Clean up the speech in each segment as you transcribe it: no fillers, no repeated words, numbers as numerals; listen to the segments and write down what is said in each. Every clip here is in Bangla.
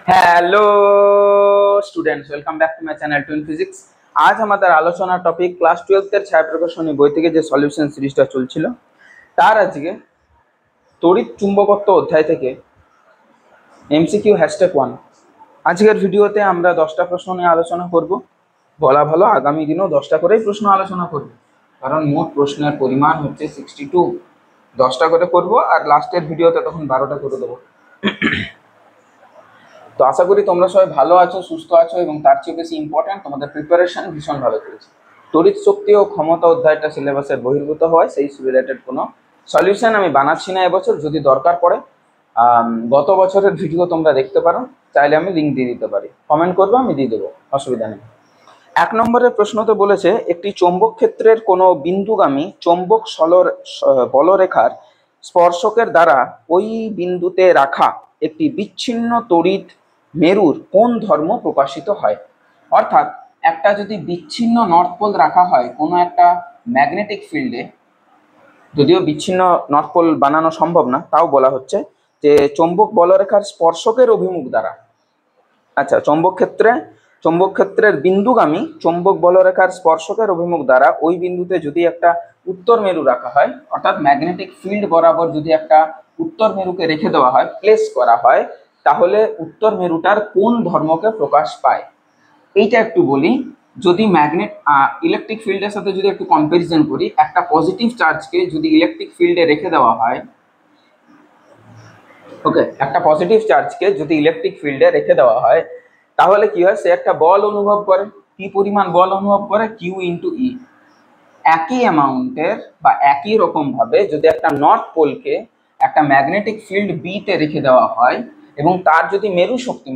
Hello students, welcome back to my channel twin physics. আজ আমাদের আলোচনার টপিক ক্লাস 12 এর ছায়াপ্রকাশনী বই থেকে যে সলিউশন সিরিজটা চলছিল তার আজকে তড়িৎ চুম্বকত্ব অধ্যায় থেকে এমসিকিউ #1। আজকের ভিডিওতে আমরা 10টা প্রশ্ন নিয়ে আলোচনা করব। বলা ভালো আগামী দিনও 10টা করেই প্রশ্ন আলোচনা করব, কারণ মোট প্রশ্নের পরিমাণ হচ্ছে 62। 10টা করে করব আর লাস্টের ভিডিওতে তখন 12টা করে দেবো। তো আশা করি তোমরা সবাই ভালো আছো, সুস্থ আছো এবং তার চেয়ে বেশি ইম্পর্টেন্ট তোমাদের প্রিপারেশন ভীষণ ভালো চলছে। তড়িৎ শক্তি ও ক্ষমতা অধ্যায়টা সিলেবাসের বহির্ভূত হয়, সেই রিলেটেড কোনো সলিউশন আমি বানাচ্ছি না এবছর। যদি দরকার পড়ে গত বছরের ভিডিও তোমরা দেখতে পারো, চাইলে আমি লিঙ্ক দিয়ে দিতে পারি, কমেন্ট করবো, আমি দিয়ে দেবো, অসুবিধা নেই। 1 নম্বরের প্রশ্নতে বলেছে একটি চৌম্বক ক্ষেত্রের কোনো বিন্দুগামী চৌম্বক বলরেখার স্পর্শকের দ্বারা ওই বিন্দুতে রাখা একটি বিচ্ছিন্ন তড়িৎ মেরুর কোন ধর্ম প্রকাশিত হয়। অর্থাৎ একটা যদি বিচ্ছিন্ন নর্থ পোল রাখা হয় কোনো একটা ম্যাগনেটিক ফিল্ডে, যদিও বিচ্ছিন্ন নর্থ পোল বানানো সম্ভব না, তাও বলা হচ্ছে যে চৌম্বক বলরেখার স্পর্শকের অভিমুখ দ্বারা, আচ্ছা চৌম্বক ক্ষেত্রের বিন্দুগামী চৌম্বক বলরেখার স্পর্শকের অভিমুখ দ্বারা ওই বিন্দুতে যদি একটা উত্তর মেরু রাখা হয়, অর্থাৎ ম্যাগনেটিক ফিল্ড বরাবর যদি একটা উত্তর মেরুকে রেখে দেওয়া হয়, প্লেস করা হয়, তাহলে উত্তর মেরুটার কোন ধর্মকে প্রকাশ পায় এইটা একটু বলি। যদি ইলেকট্রিক ফিল্ডের সাথে যদি একটু কম্পারিজন করি, একটা পজিটিভ চার্জকে যদি ইলেকট্রিক ফিল্ডে রেখে দেওয়া হয়, ওকে, একটা পজিটিভ চার্জকে যদি ইলেকট্রিক ফিল্ডে রেখে দেওয়া হয় তাহলে কি হয়, সে একটা বল অনুভব করে। কি পরিমাণ বল অনুভব করে? কিউ ইন্টু ই। একই অ্যামাউন্টের বা একই রকম ভাবে যদি একটা নর্থ পোলকে একটা ম্যাগনেটিক ফিল্ড বি তে রেখে দেওয়া হয় এবং তার যদি মেরু শক্তি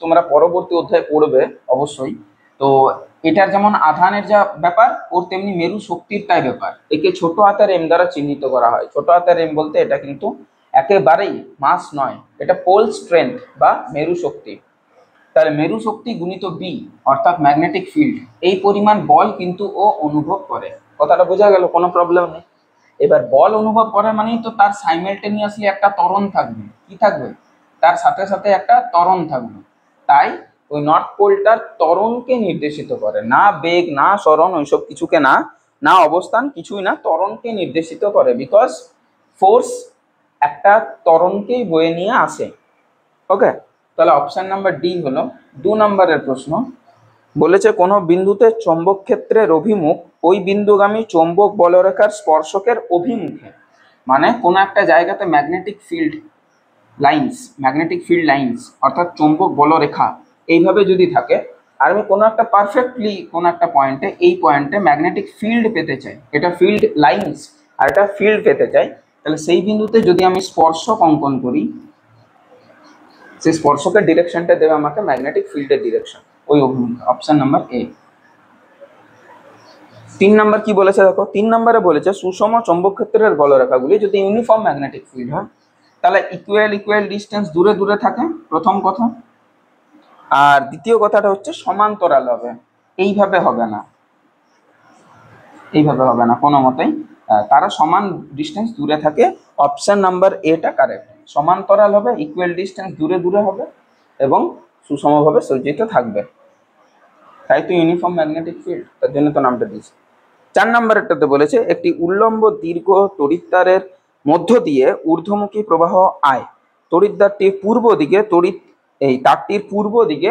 তোমরা পরবর্তী অধ্যায়ে পড়বে অবশ্যই, তো এটার যেমন আধানের যা ব্যাপার, ওর তেমনি মেরু শক্তির তাই ব্যাপার। একে ছোট হাতের এম দ্বারা চিহ্নিত করা হয়। ছোট হাতের এম বলতে এটা কিন্তু একেবারেই মাস নয়, এটা পোল স্ট্রেংথ বা মেরু শক্তি। তাহলে মেরু শক্তি গুণিত বি অর্থাৎ ম্যাগনেটিক ফিল্ড, এই পরিমাণ বল কিন্তু ও অনুভব করে। কথাটা বোঝা গেল? কোনো প্রবলেম নেই। এবার বল অনুভব করে মানেই তো তার সাইমেলটেনিয়াসলি একটা ত্বরণ থাকবে। কি থাকবে? তার সাথে সাথে একটা ত্বরণ থাকবে। তাই ওই নর্থ পোলটার ত্বরণকে নির্দেশিত করে, না বেগ, না সরণ, ওইসব কিছুকে না, না অবস্থান, কিছুই না, ত্বরণকে নির্দেশিত করে। বিকজ ফোর্স একটা ত্বরণকেই বয়ে নিয়ে আসে। ওকে, তাহলে অপশন নাম্বার ডি হলো 2 নম্বরের প্রশ্ন। বলেছে কোনো বিন্দুতে চৌম্বক ক্ষেত্রের অভিমুখ ওই বিন্দুগামী চৌম্বক বলরেখার স্পর্শকের অভিমুখে, মানে কোনো একটা জায়গাতে ম্যাগনেটিক ফিল্ড লাইন্স অর্থাৎ চৌম্বক বলরেখা এইভাবে যদি থাকে, আর আমি কোনো একটা পারফেক্টলি কোনো একটা পয়েন্টে, এই পয়েন্টে ম্যাগনেটিক ফিল্ড পেতে চাই, এটা ফিল্ড লাইন্স আর এটা ফিল্ড পেতে চাই, তাহলে সেই বিন্দুতে যদি আমি স্পর্শক অঙ্কন করি, সেই স্পর্শকের ডিরেকশনটা দেবে আমাকে ম্যাগনেটিক ফিল্ডের ডিরেকশন, ওই অভিমুখে। Option number A. 3 নম্বর কি বলেছে দেখো, 3 নম্বরে বলেছে সুষম চৌম্বক ক্ষেত্রের বলরেখাগুলি যদি ইউনিফর্ম ম্যাগনেটিক ফিল্ড হয় তাহলে ইকুয়াল ডিস্টেন্স দূরে দূরে থাকে, প্রথম কথা। আর দ্বিতীয় কথাটা হচ্ছে সমান্তরাল হবে। এইভাবে হবে না, এইভাবে হবে না কোনো মতেই, তারা সমান ডিস্টেন্স দূরে থাকে। অপশন নাম্বার এটা কারেক্ট। সমান্তরাল হবে, ইকুয়াল ডিস্টেন্স দূরে দূরে হবে এবং সুষমভাবে সজ্জিত থাকবে, তাই তো ইউনিফর্ম ম্যাগনেটিক ফিল্ড, তার জন্য তো নামটা দিয়েছে। 4 নম্বরেরটাতে বলেছে একটি উল্লম্ব দীর্ঘ তড়িৎদ্বারের মধ্য দিয়ে ঊর্ধ্বমুখী প্রবাহ আই, তড়িৎদ্বারটির পূর্ব দিকে তারটির পূর্ব দিকে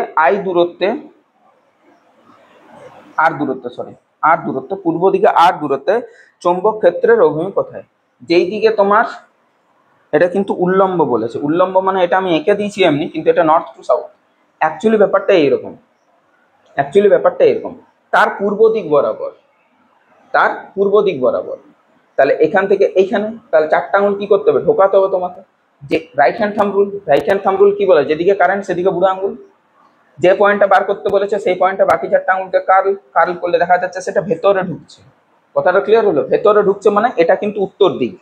পূর্ব দিকে আর দূরত্বে চৌম্বক ক্ষেত্রের অভিমুখ কোথায়? যেই দিকে তোমার, এটা কিন্তু উল্লম্ব বলেছে, উল্লম্ব মানে এটা আমি এঁকে দিয়েছি এমনি, কিন্তু এটা নর্থ টু সাউথ। অ্যাকচুয়ালি ব্যাপারটা এরকম, তার পূর্ব দিক বরাবর, তাহলে এখান থেকে এইখানে, তাহলে 4টা আঙুল কি করতে হবে? ঢোকাতে হবে তোমাকে। যে রাইট হ্যান্ড থাম্ব রুল কি বলে? যেদিকে কারেন্ট সেদিকে বুড়ো আঙুল। যে পয়েন্টটা বার করতে বলেছে সেই পয়েন্টটা বাকি 4টা আঙুলকে কার্ল করলে দেখা যাচ্ছে সেটা ভেতরে ঢুকছে। কথাটা ক্লিয়ার হলো? ভেতরে ঢুকছে মানে এটা কিন্তু উত্তর দিক,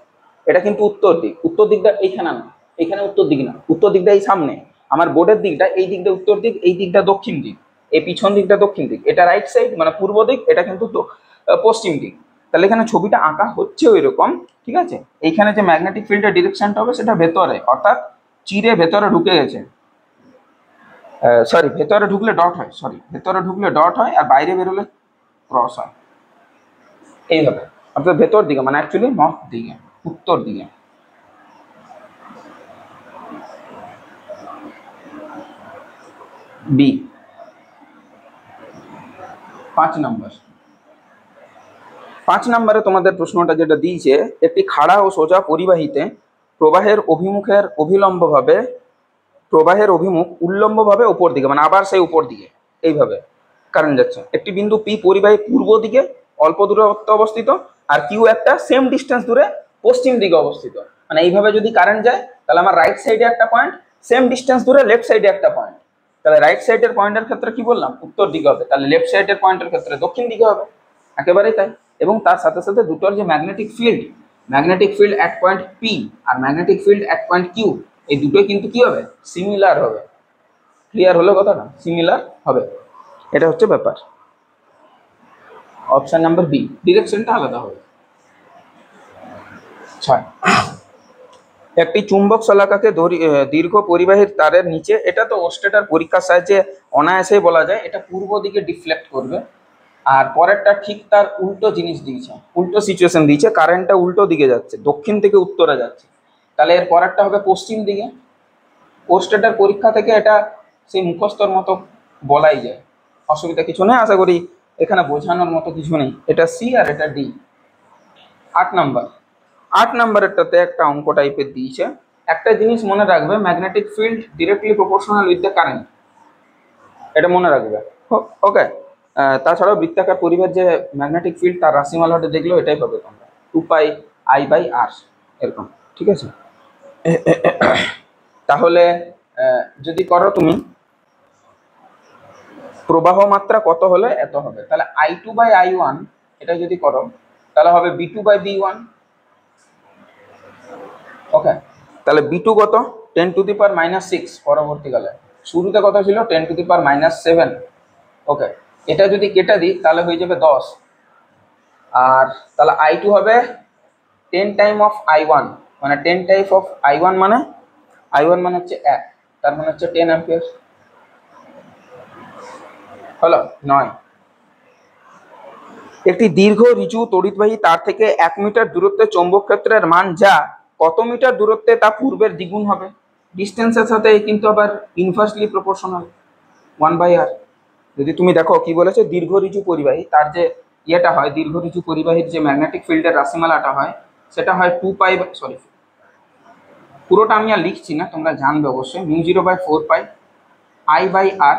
উত্তর দিকটা এইখানে না, এখানে উত্তর দিক না, উত্তর দিকটা এই সামনে। আমার বোর্ডের দিকটা, এই দিকটা উত্তর দিক, এই দিকটা দক্ষিণ দিক, এই পিছন দিকটা দক্ষিণ দিক, এটা রাইট সাইড মানে পূর্ব দিক, এটা কিন্তু পশ্চিম দিক। তাহলে এখানে ছবিটা আঁকা হচ্ছে ওই রকম, ঠিক আছে? এইখানে যে ম্যাগনেটিক ফিল্ডের ডিরেকশনটা হবে সেটা ভেতরে, অর্থাৎ চিরে ভেতরে ঢুকে গেছে। সরি ভেতরে ঢুকলে ডট হয়, সরি ভেতরে ঢুকলে ডট হয় আর বাইরে বেরোলে ক্রস হয়, এইভাবে। অর্থাৎ ভেতর দিকে মানে অ্যাকচুয়ালি নর্থ দিকে, উত্তর দিকে। বি 5 নম্বর। 5 নম্বরে তোমাদের প্রশ্নটা যেটা দিয়েছে, একটি খাড়া ও সোজা পরিবাহীতে প্রবাহের অভিমুখ উল্লম্বভাবে উপর দিকে, মানে আবার সেই উপর দিকে এইভাবে কারেন্ট যাচ্ছে। একটি বিন্দু পি পরিবাহী পূর্ব দিকে অল্প দূরত্ব অবস্থিত, আর কিউ একটা সেম ডিস্টেন্স দূরে পশ্চিম দিকে অবস্থিত। মানে এইভাবে যদি কারেন্ট যায় তাহলে আমার রাইট সাইডে একটা পয়েন্ট, সেম ডিস্টেন্স দূরে লেফট সাইডে একটা পয়েন্ট। তাহলে রাইট সাইডের পয়েন্টের ক্ষেত্রে কি বললাম, উত্তর দিকে হবে, তাহলে লেফট সাইডের পয়েন্টের ক্ষেত্রে দক্ষিণ দিকে হবে, একেবারেই তাই। এবং তার সাথে সাথে দুটোর যে magnetic field at point P আর magnetic field at point Q, এই দুটোই কিন্তু কি হবে, সিমিলার হবে। ক্লিয়ার হলো কথাটা, সিমিলার হবে, এটা হচ্ছে ব্যাপার। অপশন নাম্বার বি, ডিরেকশনটা আলাদা হবে। 6, একটি চুম্বক শলাকাকে দীর্ঘ পরিবাহীর তারের নিচে, এটা তো ওস্টেটার পরীক্ষার সাহায্যে অনায়াসেই বলা যায়, এটা পূর্ব দিকে ডিফ্লেক্ট করবে। আর পরেরটা ঠিক তার উল্টো জিনিস দিয়েছে, উল্টো সিচুয়েশন দিয়েছে, কারেন্টটা উল্টো দিকে যাচ্ছে, দক্ষিণ থেকে উত্তরে যাচ্ছে। তাহলে এর পরেরটা হবে পশ্চিম দিকে। ওস্টেটার পরীক্ষা থেকে এটা সেই মুখস্থর মতো বলাই যায়, অসুবিধা কিছু নেই, আশা করি এখানে বোঝানোর মতো কিছু নেই। এটা সি আর এটা ডি। 8 নম্বরেরটাতে একটা অঙ্ক টাইপের দিয়েছে। একটা জিনিস মনে রাখবে, magnetic field directly proportional with the current, এটা মনে রাখবে। ওকে, তাছাড়াও বৃত্তাকার পরিবের যে ম্যাগনেটিক ফিল্ড তার রাশিমালাটা দেখলেও এটাই পাবে তোমরা, 2πI/r এরকম, ঠিক আছে। তাহলে যদি করো তুমি প্রবাহ মাত্রা কত হলে এত হবে, তাহলে I2/I1 এটা যদি করো তাহলে হবে B2/B1। ওকে, তাহলে B2 কত, 10⁻⁻6 পরবর্তীকালে, শুরুতে কত ছিল 10⁻⁻7। ওকে, এটা যদি কেটে দিই তাহলে হয়ে যাবে 10, আর তাহলে I2 হবে 10 টাইম অফ I1, মানে 10 টাইপ অফ I1 মানে মানে হচ্ছে 1, তার মানে হচ্ছে 10 অ্যাম্পিয়ার। হলো 9, একটি দীর্ঘ ঋজু তড়িৎবাহী তার থেকে 1 মিটার দূরত্বে চৌম্বক ক্ষেত্রের মান যা কত মিটার দূরত্বে তা পূর্বের দ্বিগুণ হবে। ডিস্টেন্সের সাথে কিন্তু আবার ইনভার্সলি প্রপোর্শনাল, 1/r। যদি তুমি দেখো কি বলেছে, দীর্ঘ ঋজু পরিবাহী তার যে ইয়েটা হয়, দীর্ঘ ঋজু পরিবাহীর যে ম্যাগনেটিক ফিল্ডের রাশিমালাটা হয় সেটা হয় 2π, সরি পুরোটা আমি আর লিখছি না, তোমরা জানবে অবশ্যই, μ0/4πI/r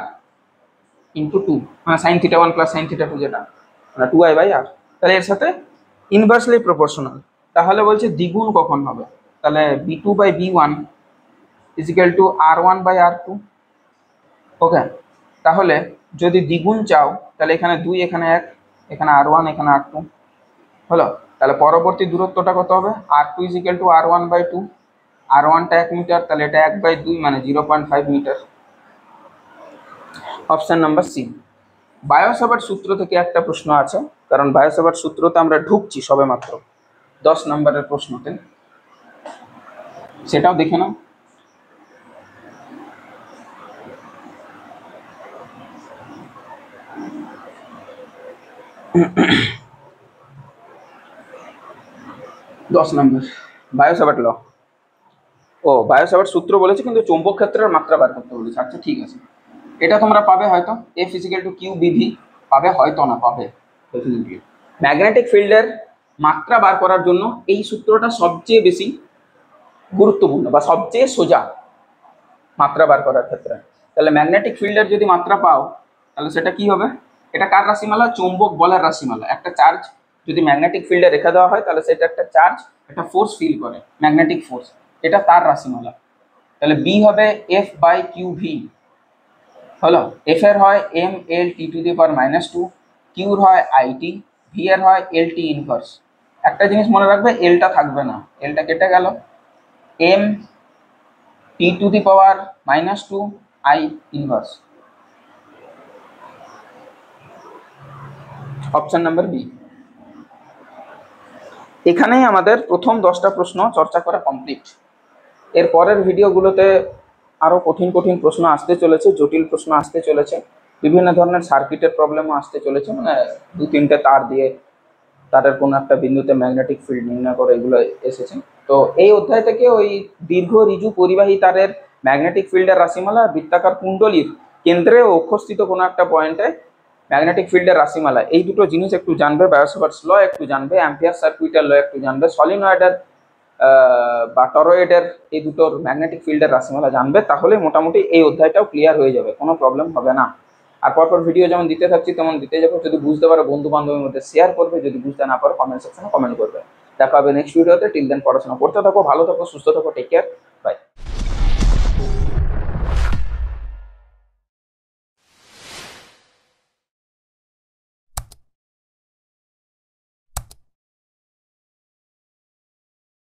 ইন্টু 2, মানে sin θ1 + sin θ2, যেটা মানে 2I/r। তাহলে এর সাথে ইনভার্সলি প্রপোর্শনাল। তাহলে বলছে দ্বিগুণ কখন হবে, তাহলে B2/B1 = R1/R2। ওকে, তাহলে যদি দ্বিগুণ চাও তাহলে এখানে 2, এখানে 1, এখানে R1, এখানে R2 হলো। তাহলে পরবর্তী দূরত্বটা কত হবে, R2 = R1/2, R1টা 1 মিটার, তাহলে এটা 1/2 মানে 0.5 metre. Option number C. Biot Savart সূত্র থেকে একটা প্রশ্ন আছে, কারণ বায়োসাভার্ট সূত্রতে আমরা ঢুকছি সবে মাত্র 10 নম্বরের প্রশ্নতে, সেটাও দেখে নাও। দশ নম্বর বায়োসাভার্ট ল। ও বায়োসাভার্ট সূত্র বলেছে, কিন্তু চৌম্বক ক্ষেত্রের মাত্রা বার করতে বলেছে। আচ্ছা ঠিক আছে, এটা তোমরা পাবে হয়তো, F = QBV পাবে, হয়তো না পাবে। ম্যাগনেটিক ফিল্ডের মাত্রা বার করার জন্য এই সূত্রটা সবচেয়ে বেশি গুরুত্বপূর্ণ বা সবচেয়ে সোজা মাত্রা বার করার ক্ষেত্রে। তাহলে ম্যাগনেটিক ফিল্ডের যদি মাত্রা পাও তাহলে সেটা কি হবে, এটা কার রাশিমালা, চৌম্বক বলের রাশিমালা। একটা চার্জ যদি ম্যাগনেটিক ফিল্ডে রেখে দেওয়া হয় তাহলে সেটা একটা চার্জ, একটা ফোর্স ফিল করে, ম্যাগনেটিক ফোর্স, এটা তার রাশিমালা। তাহলে বি হবে F/QV হলো। এফ এর হয় mLT⁻², কিউর হয় IT, ভি এর হয় LT ইনভার্স। একটা জিনিস মনে রাখবে, এলটা থাকবে না, এলটা কেটে গেল, mT⁻², I inverse. Option number B. এখানেই আমাদের প্রথম 10টা প্রশ্ন চর্চা করা কমপ্লিট। এর পরের ভিডিওগুলোতে আরও কঠিন কঠিন প্রশ্ন আসতে চলেছে, জটিল প্রশ্ন আসতে চলেছে, বিভিন্ন ধরনের সার্কিটের প্রবলেমও আসতে চলেছে, মানে 2-3টে তার দিয়ে তারের কোনো একটা বিন্দুতে ম্যাগনেটিক ফিল্ড নির্ণয় করে এগুলো এসেছে। তো এই অধ্যায় থেকে ওই দীর্ঘ ঋজু পরিবাহী তারের ম্যাগনেটিক ফিল্ডের রাশিমালা, বৃত্তাকার কুণ্ডলীর কেন্দ্রে ও অক্ষস্থিত কোনো একটা পয়েন্টে ম্যাগনেটিক ফিল্ডের রাশিমালা, এই দুটো জিনিস একটু জানবে। বায়োসাভার্টস ল একটু জানবে, অ্যাম্পিয়ার সার্কিটের ল একটু জানবে, সলিনয়েডের বা টরয়েডের এই দুটোর ম্যাগনেটিক ফিল্ডের রাশিমালা জানবে, তাহলে মোটামুটি এই অধ্যায়টাও ক্লিয়ার হয়ে যাবে, কোনো প্রবলেম হবে না। আর পরপর ভিডিও যেমন দিতে থাকছি তেমন দিতে যাবো। যদি বুঝতে পারো বন্ধু বান্ধবের মধ্যে শেয়ার করবে, যদি বুঝতে না পারো কমেন্ট সেকশনে কমেন্ট করবে। দেখা হবে নেক্সট ভিডিওতে। টিল দেন পড়াশোনা করতে থাকো, ভালো থাকো, সুস্থ থাকো, টেক কেয়ার, বাই।